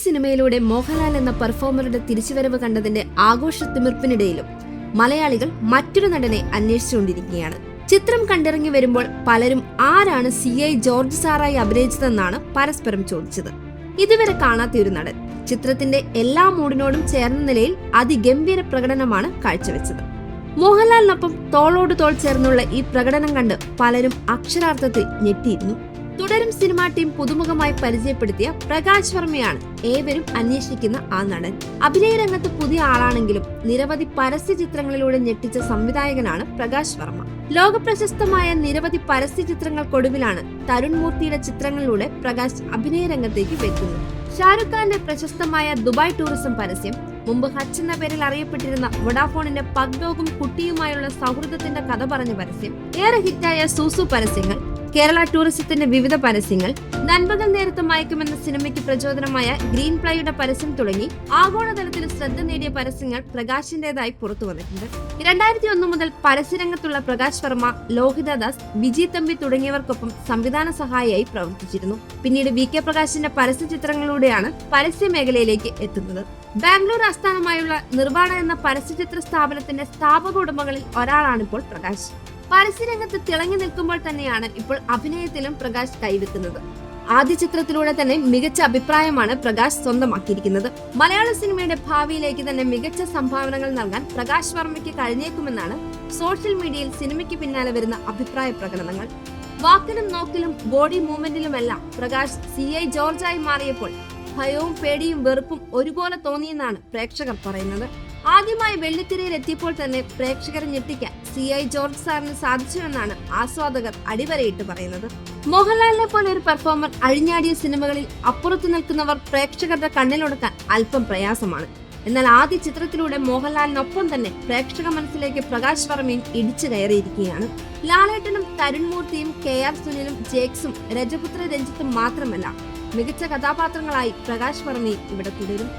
സിനിമയിലൂടെ മോഹൻലാൽ എന്ന പെർഫോമറുടെ തിരിച്ചുവരവ് കണ്ടതിന്റെ ആഘോഷത്തിമിർപ്പിനിടയിലും മലയാളികൾ മറ്റൊരു നടനെ അന്വേഷിച്ചുകൊണ്ടിരിക്കുകയാണ്. ചിത്രം കണ്ടിറങ്ങി വരുമ്പോൾ പലരും ആരാണ് CI ജോർജ് സാറായി അഭിനയിച്ചതെന്നാണ് പരസ്പരം ചോദിച്ചത്. ഇതുവരെ കാണാത്തൊരു നടൻ ചിത്രത്തിന്റെ എല്ലാ മൂഡിനോടും ചേർന്ന നിലയിൽ അതിഗംഭീര പ്രകടനമാണ് കാഴ്ചവെച്ചത്. മോഹൻലാലിനൊപ്പം തോളോട് തോൾ ചേർന്നുള്ള ഈ പ്രകടനം കണ്ട് പലരും അക്ഷരാർത്ഥത്തിൽ ഞെട്ടിയിരുന്നു. തുടരും സിനിമാ ടീം പുതുമുഖമായി പരിചയപ്പെടുത്തിയ പ്രകാശ് വർമ്മയാണ് ഏവരും അന്വേഷിക്കുന്ന ആ നടൻ. അഭിനയ രംഗത്ത് പുതിയ ആളാണെങ്കിലും നിരവധി പരസ്യ ചിത്രങ്ങളിലൂടെ ഞെട്ടിച്ച സംവിധായകനാണ് പ്രകാശ് വർമ്മ. ലോകപ്രശസ്തമായ നിരവധി പരസ്യ ചിത്രങ്ങൾക്കൊടുവിലാണ് തരുൺ മൂർത്തിയുടെ ചിത്രങ്ങളിലൂടെ പ്രകാശ് അഭിനയ രംഗത്തേക്ക് വെക്കുന്നത്. ഷാരൂഖ് ഖാന്റെ പ്രശസ്തമായ ദുബായ് ടൂറിസം പരസ്യം, മുമ്പ് ഹച്ച് എന്ന പേരിൽ അറിയപ്പെട്ടിരുന്ന വൊഡാഫോണിന്റെ പഗ് ഡോഗും കുട്ടിയുമായുള്ള സൗഹൃദത്തിന്റെ കഥ പറഞ്ഞ പരസ്യം, ഏറെ ഹിറ്റായ സൂസു പരസ്യങ്ങൾ, കേരള ടൂറിസത്തിന്റെ വിവിധ പരസ്യങ്ങൾ, നൻപകൽ നേരത്ത് മയക്കുമെന്ന സിനിമയ്ക്ക് പ്രചോദനമായ ഗ്രീൻ പ്ലൈയുടെ പരസ്യം തുടങ്ങി ആഗോളതലത്തിൽ ശ്രദ്ധ നേടിയ പരസ്യങ്ങൾ പ്രകാശിന്റേതായി പുറത്തു വന്നിട്ടുണ്ട്. 2001 മുതൽ പരസ്യരംഗത്തുള്ള പ്രകാശ് വർമ്മ, ലോഹിതദാസ്, വിജി തമ്പി തുടങ്ങിയവർക്കൊപ്പം സംവിധാന സഹായിയായി പ്രവർത്തിച്ചിരുന്നു. പിന്നീട് VK പ്രകാശിന്റെ പരസ്യ ചിത്രങ്ങളിലൂടെയാണ് പരസ്യ മേഖലയിലേക്ക് എത്തുന്നത്. ബാംഗ്ലൂർ ആസ്ഥാനമായുള്ള നിർവാണ എന്ന പരസ്യചിത്ര സ്ഥാപനത്തിന്റെ സ്ഥാപക ഉടമകളിൽ ഒരാളാണിപ്പോൾ പ്രകാശ്. പരസ്യരംഗത്ത് തിളങ്ങി നിൽക്കുമ്പോൾ തന്നെയാണ് ഇപ്പോൾ അഭിനയത്തിലും പ്രകാശ് കൈവെക്കുന്നത്. ആദ്യ ചിത്രത്തിലൂടെ തന്നെ മികച്ച അഭിപ്രായമാണ് പ്രകാശ് സ്വന്തമാക്കിയിരിക്കുന്നത്. മലയാള സിനിമയുടെ ഭാവിയിലേക്ക് തന്നെ മികച്ച സംഭാവനകൾ നൽകാൻ പ്രകാശ് വർമ്മയ്ക്ക് കഴിഞ്ഞേക്കുമെന്നാണ് സോഷ്യൽ മീഡിയയിൽ സിനിമയ്ക്ക് പിന്നാലെ വരുന്ന അഭിപ്രായ പ്രകടനങ്ങൾ. വാക്കിലും നോക്കിലും ബോഡി മൂവ്മെന്റിലുമെല്ലാം പ്രകാശ് CI ജോർജായി മാറിയപ്പോൾ ഭയവും പേടിയും വെറുപ്പും ഒരുപോലെ തോന്നിയെന്നാണ് പ്രേക്ഷകർ പറയുന്നത്. ആദ്യമായി വെള്ളിത്തിരയിൽ എത്തിയപ്പോൾ തന്നെ പ്രേക്ഷകരെ ഞെട്ടിക്കാൻ CI ജോർജ് സാറിന് സാധിച്ചുവെന്നാണ് ആസ്വാദകർ അടിവരയിട്ട് പറയുന്നത്. മോഹൻലാലിനെ പോലെ ഒരു പെർഫോമർ അഴിഞ്ഞാടിയ സിനിമകളിൽ അപ്പുറത്തു നിൽക്കുന്നവർ പ്രേക്ഷകരുടെ കണ്ണിലൊടുക്കാൻ അല്പം പ്രയാസമാണ്. എന്നാൽ ആദ്യ ചിത്രത്തിലൂടെ മോഹൻലാലിനൊപ്പം തന്നെ പ്രേക്ഷക മനസ്സിലേക്ക് പ്രകാശ് വർമ്മയും ഇടിച്ചു കയറിയിരിക്കുകയാണ്. ലാലേട്ടനും തരുൺ മൂർത്തിയും KR സുനിലും ജേക്സും രജപുത്ര രഞ്ജിത്തും മാത്രമല്ല, മികച്ച കഥാപാത്രങ്ങളായി പ്രകാശ് വർമ്മയും ഇവിടെ തുടരും.